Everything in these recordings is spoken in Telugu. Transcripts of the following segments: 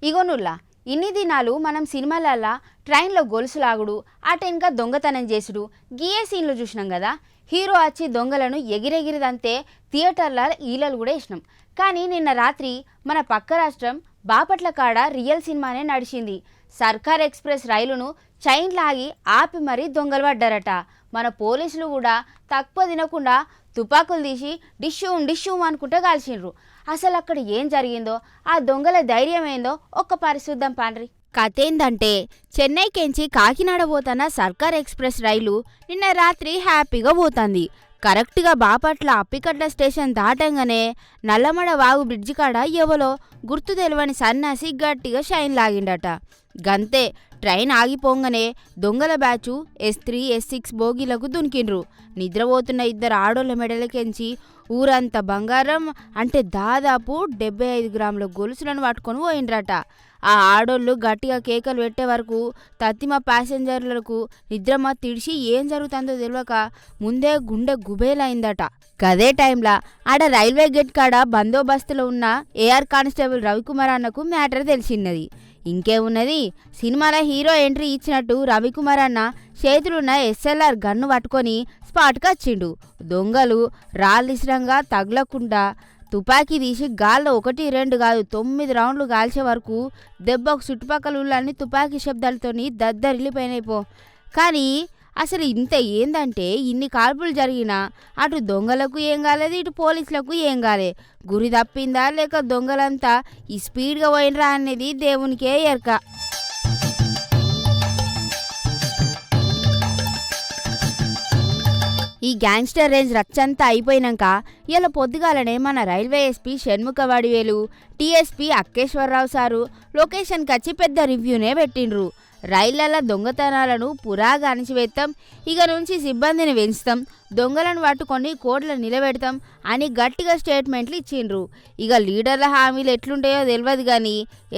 ఇగోనుల్లా ఇన్ని దినాలు మనం సినిమాలల్లా ట్రైన్లో గొలుసులాగుడు అటెన్గా దొంగతనం చేసుడు గియే సీన్లు చూసినాం కదా. హీరో వచ్చి దొంగలను ఎగిరెగిరిదంతే థియేటర్ల ఈలలు కూడా వేసినాం. కానీ నిన్న రాత్రి మన పక్క రాష్ట్రం బాపట్ల కాడ రియల్ సినిమానే నడిచింది. సర్కార్ ఎక్స్ప్రెస్ రైలును చైన్ లాగి ఆపి మరీ దొంగలు పడ్డారట. మన పోలీసులు కూడా తక్కువ తినకుండా తుపాకులు తీసి డిష్యూమ్ అనుకుంటూ కాల్చిండ్రు. అసలు అక్కడ ఏం జరిగిందో, ఆ దొంగల ధైర్యం ఏందో ఒక్క పరిశుద్ధం పాండ్రి. కథేందంటే చెన్నైకెంచి కాకినాడ పోతున్న సర్కార్ ఎక్స్ప్రెస్ రైలు నిన్న రాత్రి హ్యాపీగా పోతుంది. కరెక్ట్గా బాపట్ల అప్పికట్ల స్టేషన్ దాటంగానే నల్లమడ వాగు బ్రిడ్జి కాడ ఎవలో గుర్తు తెలియని సన్నాసి గట్టిగా షైన్ లాగిండట. గంతే ట్రైన్ ఆగిపోగానే దొంగల బ్యాచు S3, S6 బోగీలకు దునికిండ్రు. నిద్రపోతున్న ఇద్దరు ఆడోళ్ళ మెడలకెంచి ఊరంతా బంగారం అంటే దాదాపు 75 గ్రాముల గొలుసులను పట్టుకొని పోయిండ్రట. ఆ ఆడోళ్ళు గట్టిగా కేకలు పెట్టే వరకు తత్తిమ ప్యాసింజర్లకు నిద్రమ తిడిచి ఏం జరుగుతుందో తెలియక ముందే గుండె గుబేలైందట. గదే టైంలా ఆడ రైల్వే గేట్ కాడ బందోబస్తులో ఉన్న AR కానిస్టేబుల్ రవికుమార్ అన్నకు మ్యాటర్ తెలిసిన్నది. ఇంకేమున్నది, సినిమాలో హీరో ఎంట్రీ ఇచ్చినట్టు రవికుమార్ అన్న చేతులున్న SLR గన్ను పట్టుకొని స్పాట్కి వచ్చిండు. దొంగలు రాళ్ళిసరంగా తగలకుండా తుపాకీ తీసి గాల్లో 1, 2 కాదు 9 రౌండ్లు కాల్చే వరకు దెబ్బకు చుట్టుపక్కల ఊళ్ళన్నీ తుపాకీ శబ్దాలతోని దద్దరిల్లిపోయినాయిపో. కానీ అసలు ఇంత ఏందంటే ఇన్ని కాల్పులు జరిగినా అటు దొంగలకు ఏం కాలేదు, ఇటు పోలీసులకు ఏం కాలే. గురి తప్పిందా లేక దొంగలంతా ఈ స్పీడ్గా పోయినరా అనేది దేవునికే ఎరక. ఈ గ్యాంగ్స్టర్ రేంజ్ రచ్చంతా అయిపోయినాక ఇలా పొద్దుగాలనే మన railway SP Shanmukha Vadivelu, TSP Akkeswararao sir లొకేషన్కి వచ్చి పెద్ద రివ్యూనే పెట్టిండ్రు. రైళ్లలో దొంగతనాలను పురాగా అణిచివేస్తాం, ఇక నుంచి సిబ్బందిని పెంచుతాం, దొంగలను పట్టుకొని కోర్టులో నిలబెడతాం అని గట్టిగా స్టేట్మెంట్లు ఇచ్చిండ్రు. ఇక లీడర్ల హామీలు ఎట్లుంటాయో తెలియదు కానీ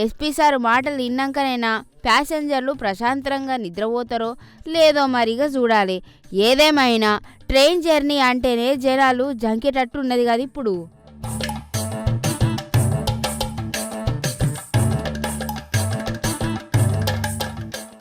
SP సార్ మాటలు విన్నాకనైనా ప్యాసింజర్లు ప్రశాంతంగా నిద్రపోతారో లేదో మరిగా చూడాలి. ఏదేమైనా ట్రైన్ జర్నీ అంటేనే జనాలు జంకేటట్టు ఉన్నది కదా ఇప్పుడు.